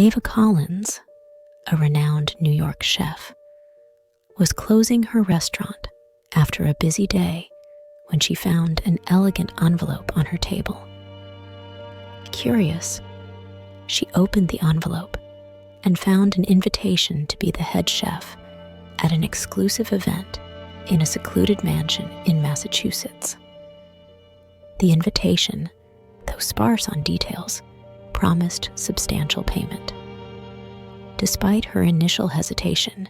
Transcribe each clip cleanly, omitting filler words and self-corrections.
Ava Collins, a renowned New York chef, was closing her restaurant after a busy day when she found an elegant envelope on her table. Curious, she opened the envelope and found an invitation to be the head chef at an exclusive event in a secluded mansion in Massachusetts. The invitation, though sparse on details, promised substantial payment. Despite her initial hesitation,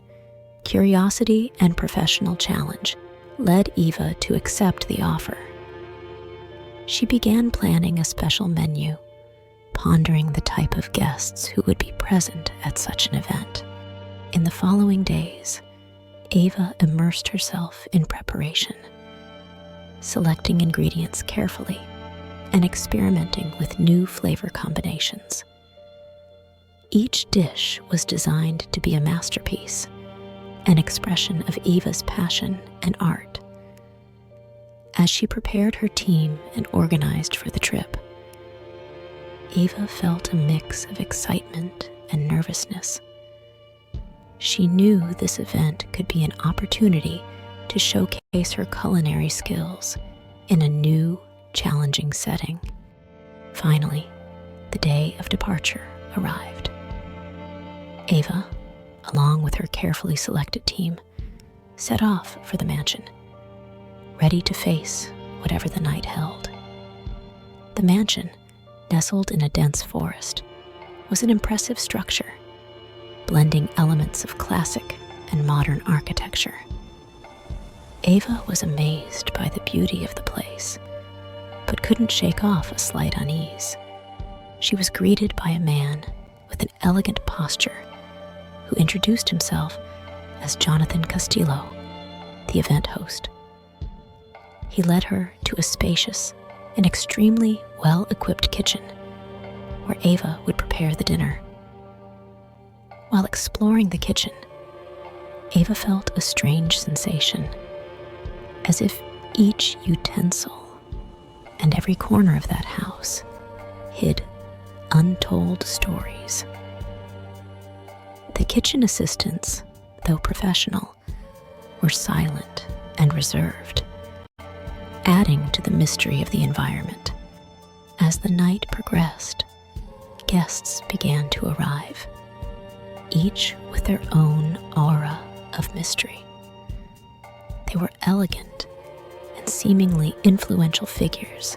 curiosity and professional challenge led Eva to accept the offer. She began planning a special menu, pondering the type of guests who would be present at such an event. In the following days, Ava immersed herself in preparation, selecting ingredients carefully and experimenting with new flavor combinations. Each dish was designed to be a masterpiece, an expression of Eva's passion and art. As she prepared her team and organized for the trip, Eva felt a mix of excitement and nervousness. She knew this event could be an opportunity to showcase her culinary skills in a new, challenging setting. Finally, the day of departure arrived. Ava, along with her carefully selected team, set off for the mansion, ready to face whatever the night held. The mansion, nestled in a dense forest, was an impressive structure, blending elements of classic and modern architecture. Ava was amazed by the beauty of the place, but couldn't shake off a slight unease. She was greeted by a man with an elegant posture who introduced himself as Jonathan Castillo, the event host. He led her to a spacious and extremely well-equipped kitchen where Ava would prepare the dinner. While exploring the kitchen, Ava felt a strange sensation, as if each utensil and every corner of that house hid untold stories. The kitchen assistants, though professional, were silent and reserved, adding to the mystery of the environment. As the night progressed, guests began to arrive, each with their own aura of mystery. They were elegant and seemingly influential figures,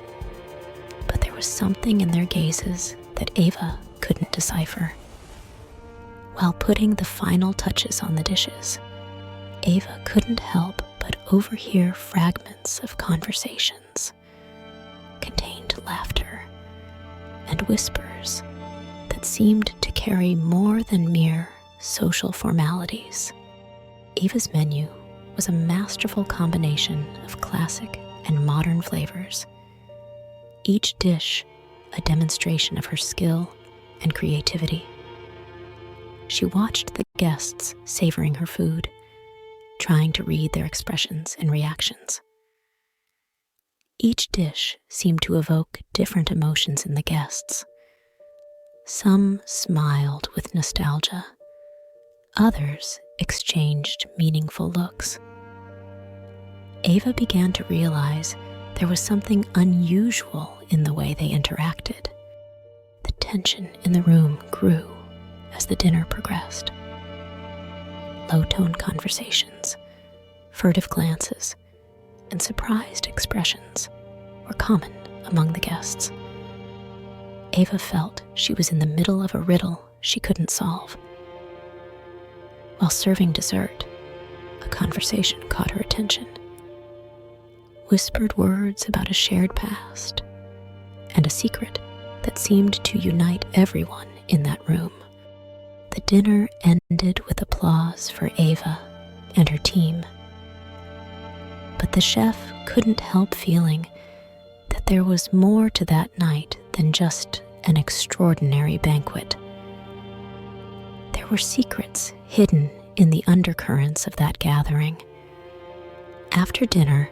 but there was something in their gazes that Ava couldn't decipher. While putting the final touches on the dishes, Ava couldn't help but overhear fragments of conversations, contained laughter, and whispers that seemed to carry more than mere social formalities. Ava's menu was a masterful combination of classic and modern flavors, each dish a demonstration of her skill and creativity. She watched the guests savoring her food, trying to read their expressions and reactions. Each dish seemed to evoke different emotions in the guests. Some smiled with nostalgia, others exchanged meaningful looks. Ava began to realize there was something unusual in the way they interacted. The tension in the room grew as the dinner progressed. Low-tone conversations, furtive glances, and surprised expressions were common among the guests. Ava felt she was in the middle of a riddle she couldn't solve. While serving dessert, a conversation caught her attention. Whispered words about a shared past and a secret that seemed to unite everyone in that room. The dinner ended with applause for Ava and her team. But the chef couldn't help feeling that there was more to that night than just an extraordinary banquet. There were secrets hidden in the undercurrents of that gathering. After dinner,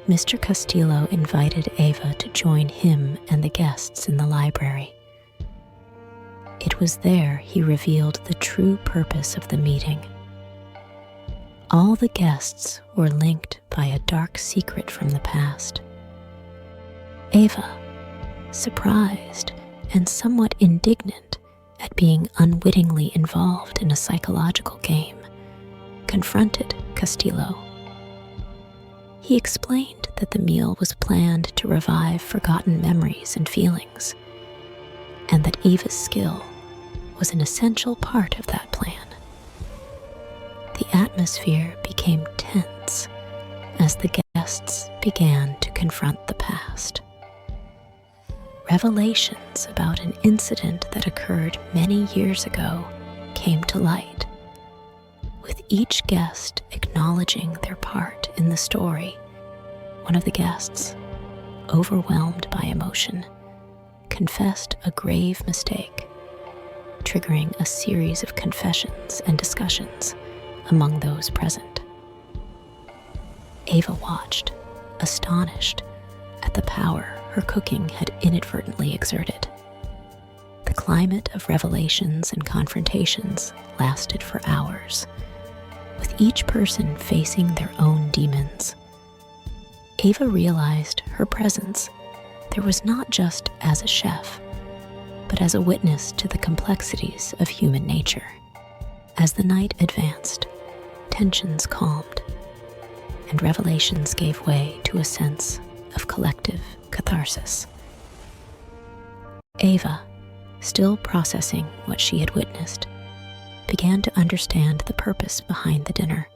Mr. Castillo invited Ava to join him and the guests in the library. It was there he revealed the true purpose of the meeting. All the guests were linked by a dark secret from the past. Ava, surprised and somewhat indignant at being unwittingly involved in a psychological game, confronted Castillo. He explained that the meal was planned to revive forgotten memories and feelings, and that Ava's skill was an essential part of that plan. The atmosphere became tense as the guests began to confront the past. Revelations about an incident that occurred many years ago came to light, with each guest acknowledging their part in the story. One of the guests, overwhelmed by emotion, confessed a grave mistake, triggering a series of confessions and discussions among those present. Ava watched, astonished at the power her cooking had inadvertently exerted. The climate of revelations and confrontations lasted for hours, with each person facing their own demons. Ava realized her presence there was not just as a chef, but as a witness to the complexities of human nature. As the night advanced, tensions calmed, and revelations gave way to a sense of collective catharsis. Ava, still processing what she had witnessed, began to understand the purpose behind the dinner.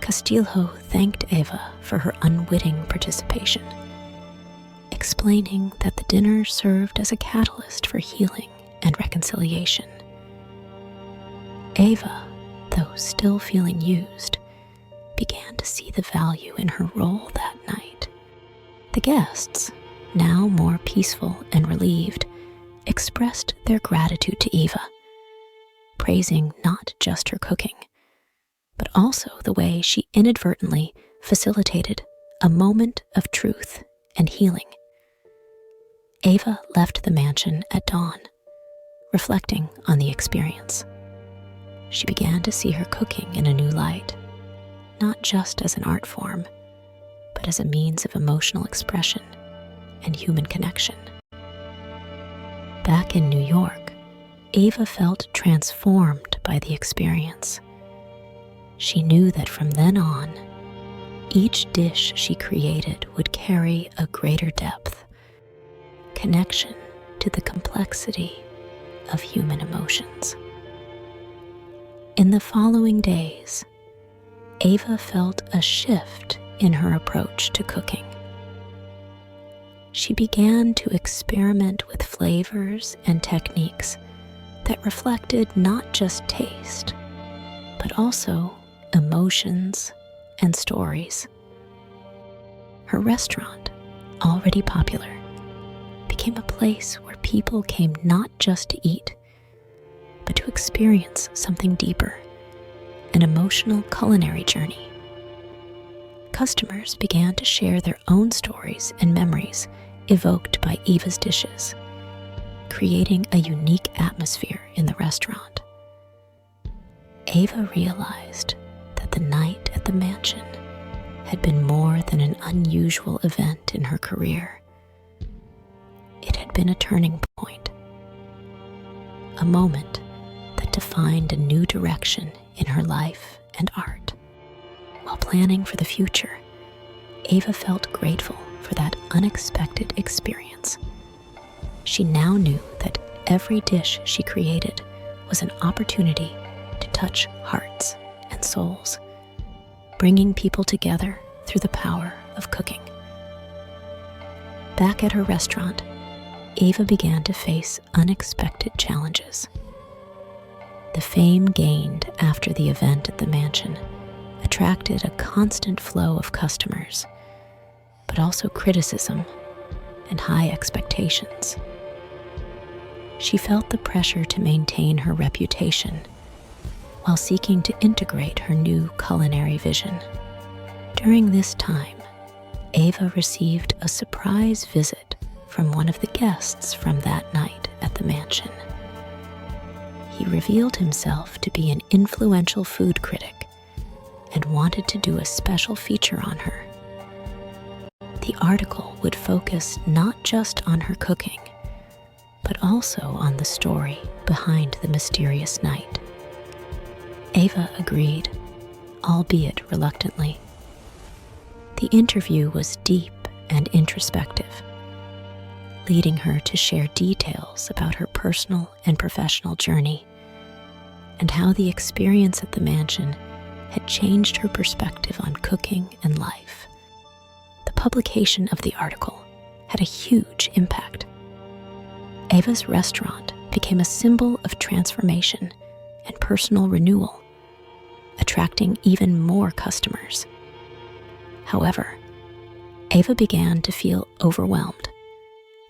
Castillo thanked Ava for her unwitting participation, explaining that the dinner served as a catalyst for healing and reconciliation. Ava, though still feeling used, began to see the value in her role that night. The guests, now more peaceful and relieved, expressed their gratitude to Ava, praising not just her cooking, but also the way she inadvertently facilitated a moment of truth and healing. Ava left the mansion at dawn, reflecting on the experience. She began to see her cooking in a new light, not just as an art form, but as a means of emotional expression and human connection. Back in New York, Ava felt transformed by the experience. She knew that from then on, each dish she created would carry a greater depth, connection to the complexity of human emotions. In the following days, Ava felt a shift in her approach to cooking. She began to experiment with flavors and techniques that reflected not just taste, but also emotions and stories. Her restaurant, already popular, became a place where people came not just to eat, but to experience something deeper, an emotional culinary journey. Customers began to share their own stories and memories evoked by Ava's dishes, creating a unique atmosphere in the restaurant. Ava realized that the night at the mansion had been more than an unusual event in her career. It had been a turning point, a moment that defined a new direction in her life and art. While planning for the future, Ava felt grateful for that unexpected experience. She now knew that every dish she created was an opportunity to touch hearts and souls, bringing people together through the power of cooking. Back at her restaurant, Ava began to face unexpected challenges. The fame gained after the event at the mansion attracted a constant flow of customers, but also criticism and high expectations. She felt the pressure to maintain her reputation while seeking to integrate her new culinary vision. During this time, Ava received a surprise visit from one of the guests from that night at the mansion. He revealed himself to be an influential food critic and wanted to do a special feature on her. The article would focus not just on her cooking, but also on the story behind the mysterious night. Ava agreed, albeit reluctantly. The interview was deep and introspective, leading her to share details about her personal and professional journey and how the experience at the mansion had changed her perspective on cooking and life. The publication of the article had a huge impact. Ava's restaurant became a symbol of transformation and personal renewal, attracting even more customers. However, Ava began to feel overwhelmed,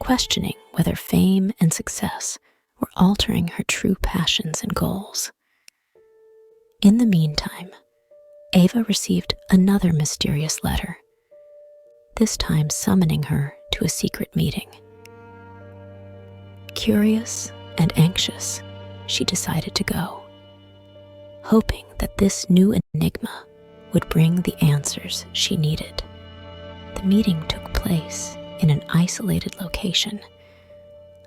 questioning whether fame and success were altering her true passions and goals. In the meantime, Ava received another mysterious letter, this time summoning her to a secret meeting. Curious and anxious, she decided to go, hoping that this new enigma would bring the answers she needed. The meeting took place in an isolated location,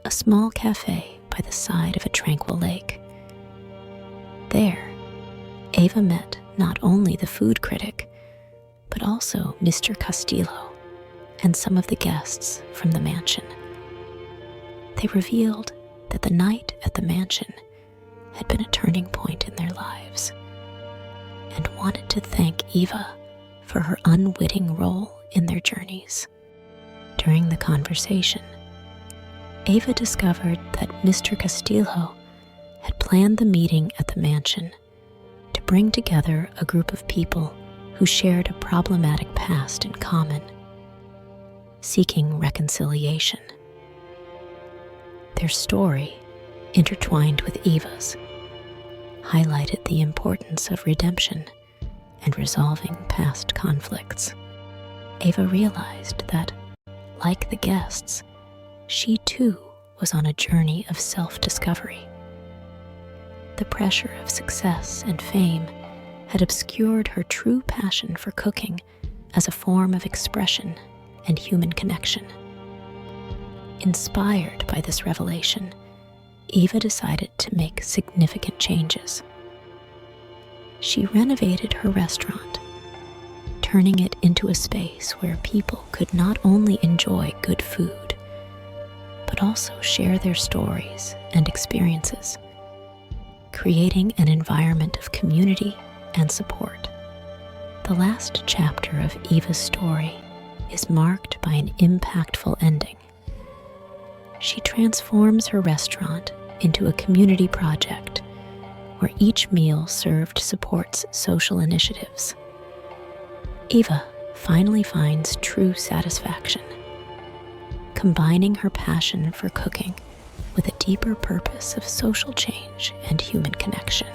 a small cafe by the side of a tranquil lake. There, Ava met not only the food critic, but also Mr. Castillo and some of the guests from the mansion. They revealed that the night at the mansion had been a turning point in their lives and wanted to thank Ava for her unwitting role in their journeys. During the conversation, Ava discovered that Mr. Castillo had planned the meeting at the mansion to bring together a group of people who shared a problematic past in common, seeking reconciliation. Their story, intertwined with Ava's, highlighted the importance of redemption and resolving past conflicts. Ava realized that, like the guests, she too was on a journey of self-discovery. The pressure of success and fame had obscured her true passion for cooking as a form of expression and human connection. Inspired by this revelation, Ava decided to make significant changes. She renovated her restaurant, turning it into a space where people could not only enjoy good food, but also share their stories and experiences, creating an environment of community and support. The last chapter of Ava's story is marked by an impactful ending. She transforms her restaurant into a community project where each meal served supports social initiatives. Ava finally finds true satisfaction, combining her passion for cooking with a deeper purpose of social change and human connection.